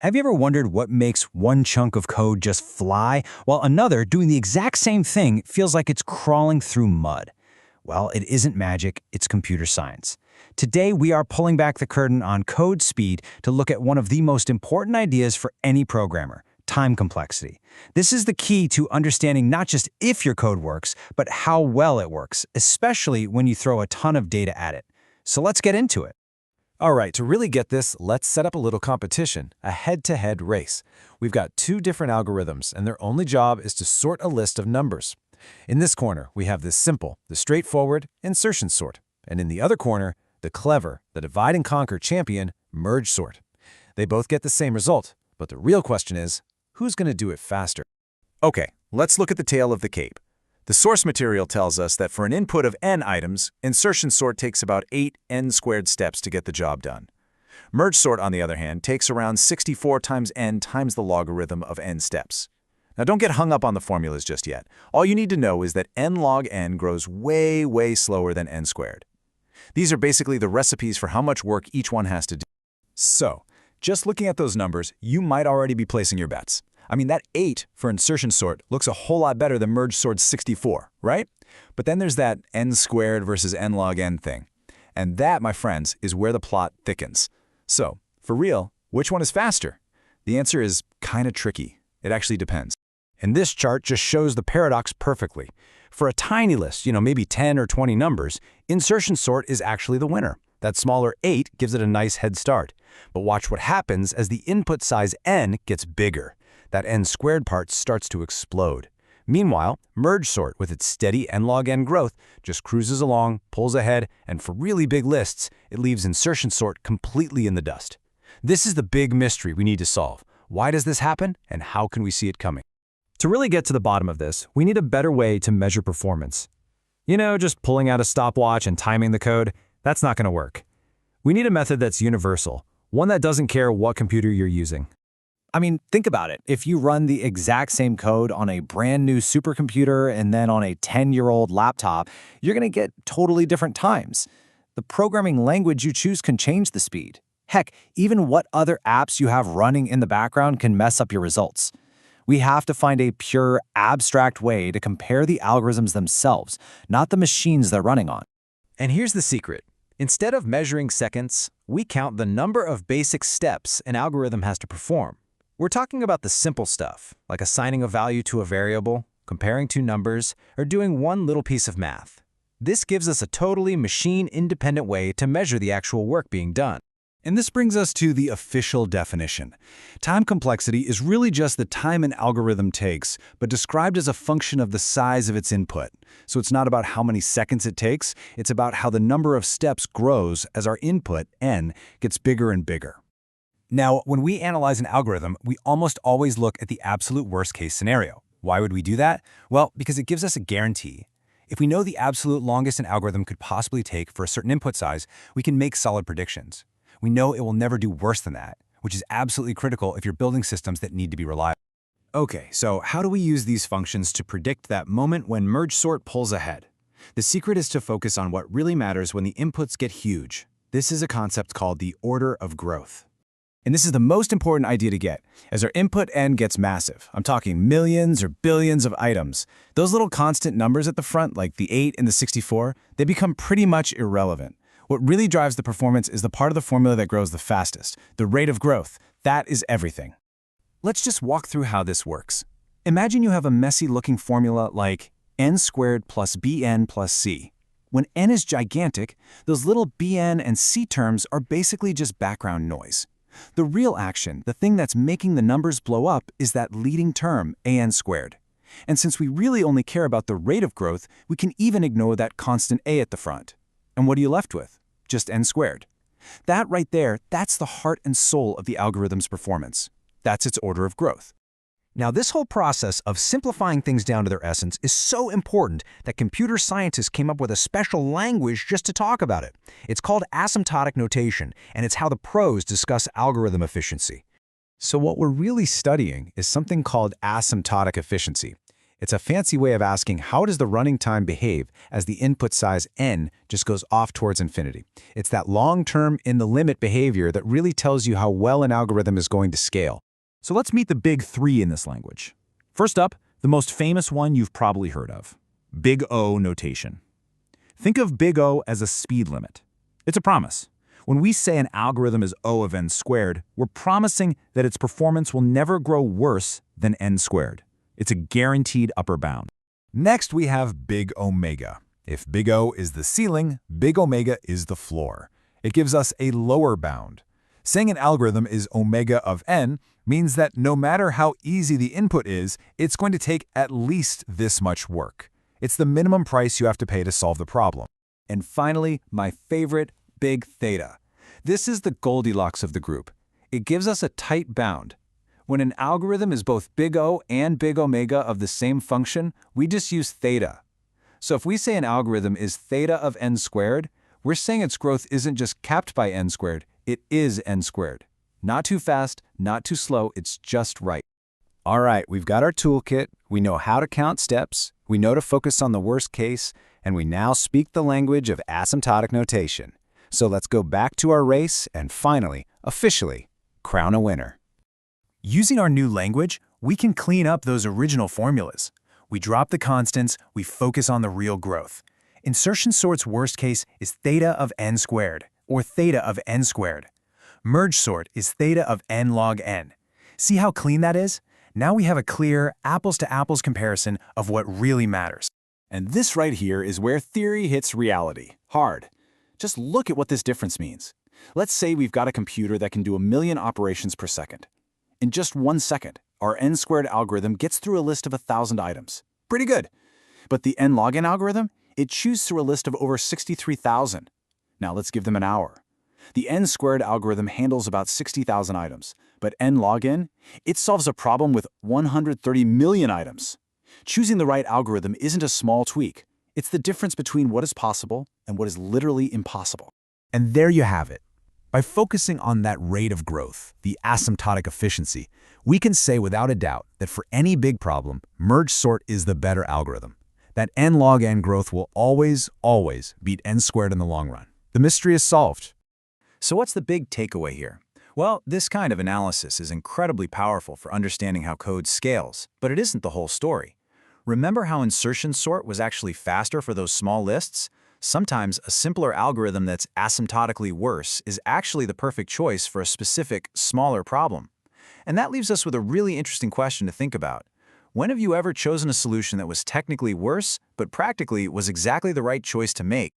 Have you ever wondered what makes one chunk of code just fly, while another, doing the exact same thing, feels like it's crawling through mud? Well, it isn't magic, it's computer science. Today, we are pulling back the curtain on code speed to look at one of the most important ideas for any programmer: time complexity. This is the key to understanding not just if your code works, but how well it works, especially when you throw a ton of data at it. So let's get into it. All right, to really get this, let's set up a little competition, a head-to-head race. We've got two different algorithms, and their only job is to sort a list of numbers. In this corner, we have the simple, the straightforward, insertion sort. And in the other corner, the clever, the divide-and-conquer champion, merge sort. They both get the same result, but the real question is, who's going to do it faster? Okay, let's look at the tail of the cape. The source material tells us that for an input of n items, insertion sort takes about 8 n² steps to get the job done. Merge sort, on the other hand, takes around 64 times n times the logarithm of n steps. Now don't get hung up on the formulas just yet. All you need to know is that n log n grows way slower than n². These are basically the recipes for how much work each one has to do. So, just looking at those numbers, you might already be placing your bets. I mean, that 8 for insertion sort looks a whole lot better than merge sort's 64, right? But then there's that n² versus n log n thing. And that, my friends, is where the plot thickens. So, for real, which one is faster? The answer is kind of tricky. It actually depends. And this chart just shows the paradox perfectly. For a tiny list, maybe 10 or 20 numbers, insertion sort is actually the winner. That smaller 8 gives it a nice head start. But watch what happens as the input size n gets bigger. That n² part starts to explode. Meanwhile, merge sort, with its steady n log n growth, just cruises along, pulls ahead, and for really big lists, it leaves insertion sort completely in the dust. This is the big mystery we need to solve. Why does this happen, and how can we see it coming? To really get to the bottom of this, we need a better way to measure performance. Just pulling out a stopwatch and timing the code, that's not going to work. We need a method that's universal, one that doesn't care what computer you're using. I mean, think about it. If you run the exact same code on a brand new supercomputer and then on a 10-year-old laptop, you're going to get totally different times. The programming language you choose can change the speed. Heck, even what other apps you have running in the background can mess up your results. We have to find a pure, abstract way to compare the algorithms themselves, not the machines they're running on. And here's the secret. Instead of measuring seconds, we count the number of basic steps an algorithm has to perform. We're talking about the simple stuff, like assigning a value to a variable, comparing two numbers, or doing one little piece of math. This gives us a totally machine-independent way to measure the actual work being done. And this brings us to the official definition. Time complexity is really just the time an algorithm takes, but described as a function of the size of its input. So it's not about how many seconds it takes, it's about how the number of steps grows as our input, n, gets bigger and bigger. Now, when we analyze an algorithm, we almost always look at the absolute worst-case scenario. Why would we do that? Well, because it gives us a guarantee. If we know the absolute longest an algorithm could possibly take for a certain input size, we can make solid predictions. We know it will never do worse than that, which is absolutely critical if you're building systems that need to be reliable. Okay, so how do we use these functions to predict that moment when merge sort pulls ahead? The secret is to focus on what really matters when the inputs get huge. This is a concept called the order of growth. And this is the most important idea to get. As our input n gets massive, I'm talking millions or billions of items, those little constant numbers at the front, like the 8 and the 64, they become pretty much irrelevant. What really drives the performance is the part of the formula that grows the fastest, the rate of growth. That is everything. Let's just walk through how this works. Imagine you have a messy-looking formula like n² plus bn plus c. When n is gigantic, those little bn and c terms are basically just background noise. The real action, the thing that's making the numbers blow up, is that leading term, an². And since we really only care about the rate of growth, we can even ignore that constant a at the front. And what are you left with? Just n². That right there, that's the heart and soul of the algorithm's performance. That's its order of growth. Now, this whole process of simplifying things down to their essence is so important that computer scientists came up with a special language just to talk about it. It's called asymptotic notation, and it's how the pros discuss algorithm efficiency. So what we're really studying is something called asymptotic efficiency. It's a fancy way of asking how does the running time behave as the input size n just goes off towards infinity. It's that long-term in-the-limit behavior that really tells you how well an algorithm is going to scale. So let's meet the big three in this language. First up, the most famous one you've probably heard of, Big O notation. Think of Big O as a speed limit. It's a promise. When we say an algorithm is O of n squared, we're promising that its performance will never grow worse than n squared. It's a guaranteed upper bound. Next, we have big omega. If big O is the ceiling, big omega is the floor. It gives us a lower bound. Saying an algorithm is omega of n means that no matter how easy the input is, it's going to take at least this much work. It's the minimum price you have to pay to solve the problem. And finally, my favorite, big theta. This is the Goldilocks of the group. It gives us a tight bound. When an algorithm is both big O and big omega of the same function, we just use theta. So if we say an algorithm is theta of n squared, we're saying its growth isn't just capped by n squared, it is n squared. Not too fast, not too slow, it's just right. All right, we've got our toolkit, we know how to count steps, we know to focus on the worst case, and we now speak the language of asymptotic notation. So let's go back to our race and finally, officially, crown a winner. Using our new language, we can clean up those original formulas. We drop the constants, we focus on the real growth. Insertion sort's worst case is theta of n squared, or theta of n squared. Merge sort is theta of n log n. See how clean that is? Now we have a clear, apples-to-apples comparison of what really matters. And this right here is where theory hits reality, hard. Just look at what this difference means. Let's say we've got a computer that can do 1,000,000 operations per second. In just 1 second, our n-squared algorithm gets through a list of 1,000 items. Pretty good. But the n log n algorithm, it chews through a list of over 63,000. Now let's give them an hour. The n-squared algorithm handles about 60,000 items, but n log n, it solves a problem with 130 million items. Choosing the right algorithm isn't a small tweak. It's the difference between what is possible and what is literally impossible. And there you have it. By focusing on that rate of growth, the asymptotic efficiency, we can say without a doubt that for any big problem, merge sort is the better algorithm. That n log n growth will always beat n squared in the long run. The mystery is solved. So what's the big takeaway here? Well, this kind of analysis is incredibly powerful for understanding how code scales, but it isn't the whole story. Remember how insertion sort was actually faster for those small lists? Sometimes a simpler algorithm that's asymptotically worse is actually the perfect choice for a specific, smaller problem. And that leaves us with a really interesting question to think about. When have you ever chosen a solution that was technically worse, but practically was exactly the right choice to make?